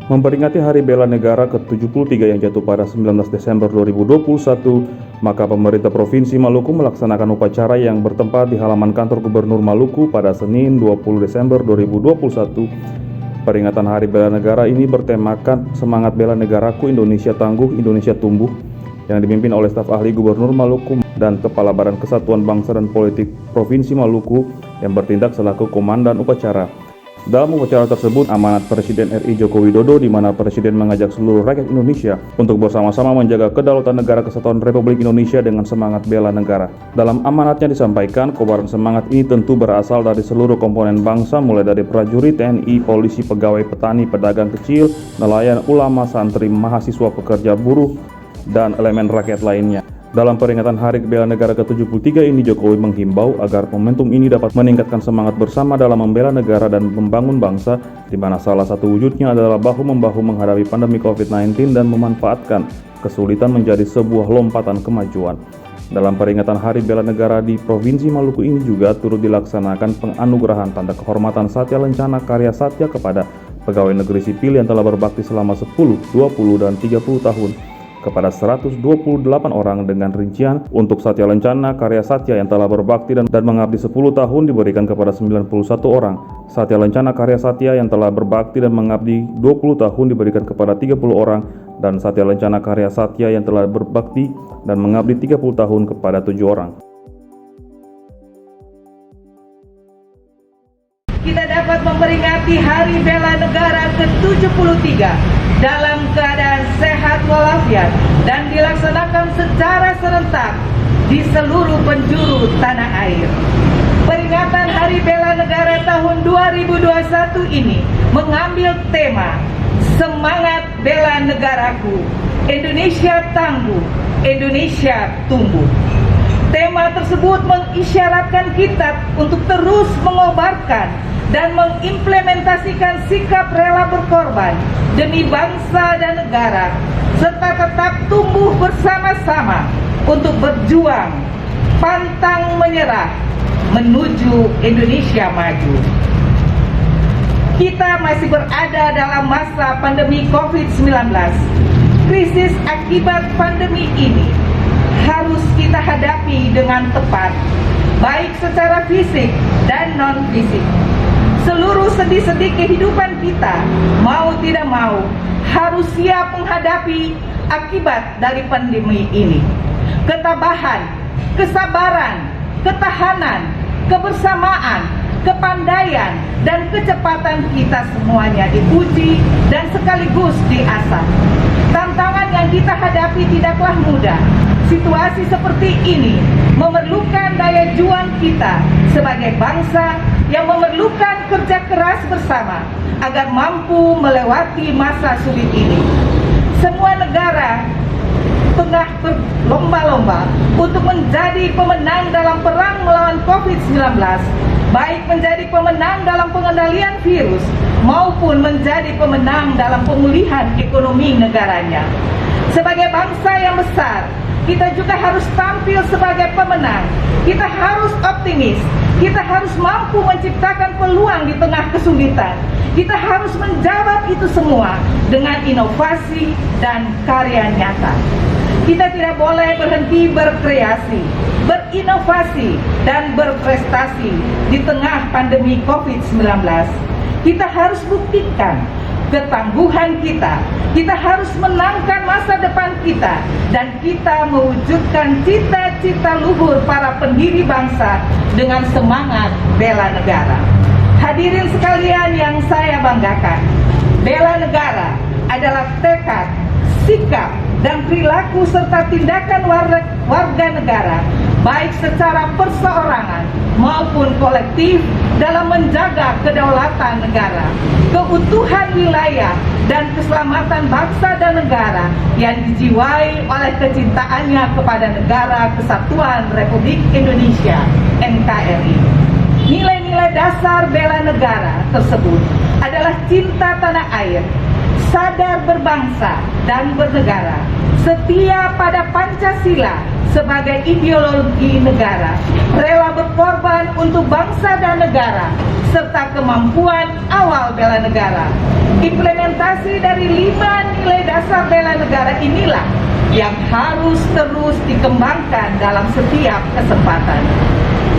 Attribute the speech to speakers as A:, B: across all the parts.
A: Memperingati Hari Bela Negara ke-73 yang jatuh pada 19 Desember 2021, maka pemerintah Provinsi Maluku melaksanakan upacara yang bertempat di halaman kantor Gubernur Maluku pada Senin 20 Desember 2021. Peringatan Hari Bela Negara ini bertemakan Semangat Bela Negaraku, Indonesia Tangguh, Indonesia Tumbuh, yang dipimpin oleh staf ahli Gubernur Maluku dan Kepala Badan Kesatuan Bangsa dan Politik Provinsi Maluku yang bertindak selaku komandan upacara. Dalam upacara tersebut, amanat Presiden RI Joko Widodo di mana Presiden mengajak seluruh rakyat Indonesia untuk bersama-sama menjaga kedaulatan negara kesatuan Republik Indonesia dengan semangat bela negara. Dalam amanatnya disampaikan, kobaran semangat ini tentu berasal dari seluruh komponen bangsa, mulai dari prajurit, TNI, polisi, pegawai, petani, pedagang kecil, nelayan, ulama, santri, mahasiswa, pekerja buruh, dan elemen rakyat lainnya. Dalam peringatan Hari Bela Negara ke-73 ini, Jokowi menghimbau agar momentum ini dapat meningkatkan semangat bersama dalam membela negara dan membangun bangsa, di mana salah satu wujudnya adalah bahu-membahu menghadapi pandemi COVID-19 dan memanfaatkan kesulitan menjadi sebuah lompatan kemajuan. Dalam peringatan Hari Bela Negara di Provinsi Maluku ini juga turut dilaksanakan penganugerahan tanda kehormatan Satya Lencana Karya Satya kepada pegawai negeri sipil yang telah berbakti selama 10, 20, dan 30 tahun. Kepada 128 orang dengan rincian untuk Satya Lencana Karya Satya yang telah berbakti dan mengabdi 10 tahun diberikan kepada 91 orang. Satya Lencana Karya Satya yang telah berbakti dan mengabdi 20 tahun diberikan kepada 30 orang, dan Satya Lencana Karya Satya yang telah berbakti dan mengabdi 30 tahun kepada 7 orang.
B: Kita dapat memperingati Hari Bela Negara ke-73 dalam keadaan sehat walafiat dan dilaksanakan secara serentak di seluruh penjuru tanah air. Peringatan Hari Bela Negara tahun 2021 ini mengambil tema Semangat Bela Negaraku, Indonesia Tangguh, Indonesia Tumbuh. Tema tersebut mengisyaratkan kita untuk terus mengobarkan dan mengimplementasikan sikap rela berkorban demi bangsa dan negara, serta tetap tumbuh bersama-sama untuk berjuang pantang menyerah menuju Indonesia maju. Kita masih berada dalam masa pandemi COVID-19. Krisis akibat pandemi ini harus kita hadapi dengan tepat, baik secara fisik dan non-fisik. Seluruh sendi-sendi kehidupan kita, mau tidak mau, harus siap menghadapi akibat dari pandemi ini. Ketabahan, kesabaran, ketahanan, kebersamaan, kepandaian, dan kecepatan kita semuanya diuji dan sekaligus diasah. Tantangan yang kita hadapi tidaklah mudah. Situasi seperti ini memerlukan daya juang kita sebagai bangsa yang memerlukan kerja keras bersama agar mampu melewati masa sulit ini. Semua negara tengah berlomba-lomba untuk menjadi pemenang dalam perang melawan COVID-19, baik menjadi pemenang dalam pengendalian virus maupun menjadi pemenang dalam pemulihan ekonomi negaranya. Sebagai bangsa yang besar, kita juga harus tampil sebagai pemenang. Kita harus optimis. Kita harus mampu menciptakan peluang di tengah kesulitan. Kita harus menjawab itu semua dengan inovasi dan karya nyata. Kita tidak boleh berhenti berkreasi, berinovasi, dan berprestasi di tengah pandemi COVID-19. Kita harus buktikan ketangguhan kita. Kita harus menangkan masa depan kita, dan kita mewujudkan cita-cita luhur para pendiri bangsa dengan semangat bela negara. Hadirin sekalian yang saya banggakan, bela negara adalah tekad, sikap, dan perilaku serta tindakan warga negara, baik secara perseorangan maupun kolektif, dalam menjaga kedaulatan negara, keutuhan wilayah, dan keselamatan bangsa dan negara yang dijiwai oleh kecintaannya kepada Negara Kesatuan Republik Indonesia (NKRI). Nilai-nilai dasar bela negara tersebut adalah cinta tanah air, sadar berbangsa dan bernegara, setia pada Pancasila sebagai ideologi negara, rela berkorban untuk bangsa dan negara, serta kemampuan awal bela negara. Implementasi dari 5 nilai dasar bela negara inilah yang harus terus dikembangkan dalam setiap kesempatan.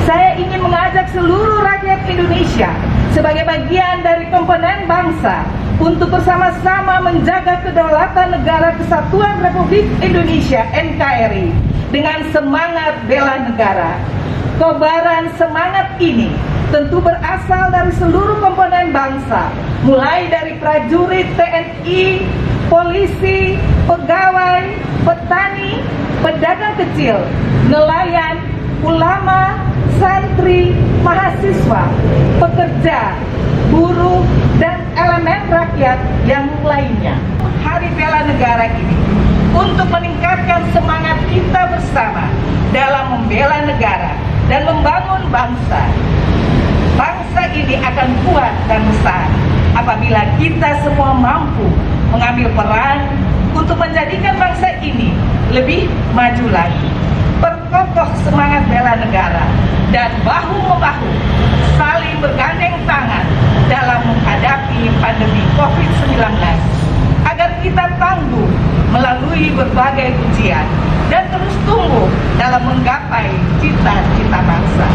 B: Saya ingin mengajak seluruh rakyat Indonesia sebagai bagian dari komponen bangsa untuk bersama-sama menjaga kedaulatan Negara Kesatuan Republik Indonesia NKRI dengan semangat bela negara. Kobaran semangat ini tentu berasal dari seluruh komponen bangsa, mulai dari prajurit TNI, polisi, pegawai, petani, pedagang kecil, nelayan, ulama, santri, mahasiswa, pekerja, buruh, dan elemen rakyat yang lainnya. Hari Bela Negara ini untuk meningkatkan semangat kita bersama dalam membela negara dan membangun bangsa. Bangsa ini akan kuat dan besar apabila kita semua mampu mengambil peran untuk menjadikan bangsa ini lebih maju lagi. Perkokoh semangat bela negara dan bahu-membahu saling bergandeng tangan dalam menghadapi pandemi COVID-19 agar kita tangguh melalui berbagai ujian dan terus tumbuh dalam menggapai cita-cita bangsa.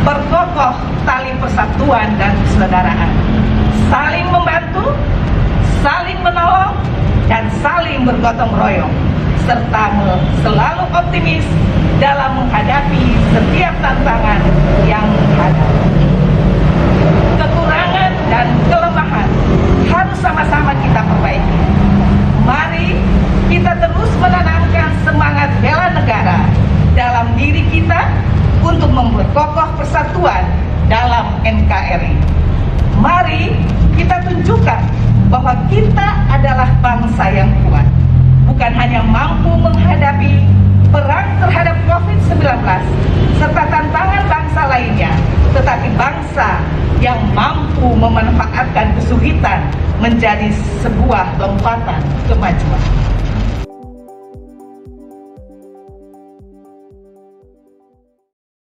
B: Perkokoh tali persatuan dan persaudaraan, saling membantu, saling menolong, dan saling bergotong royong, serta selalu optimis dalam menghadapi setiap tantangan yang ada. Kekurangan dan kelemahan harus sama-sama kita perbaiki. Mari kita terus menanamkan semangat bela negara dalam diri kita untuk memperkokoh persatuan dalam NKRI. Mari kita tunjukkan bahwa kita adalah bangsa yang kuat, bukan hanya mampu menghadapi perang terhadap COVID-19 serta tantangan bangsa lainnya, tetapi bangsa yang mampu memanfaatkan kesulitan menjadi sebuah lompatan kemajuan.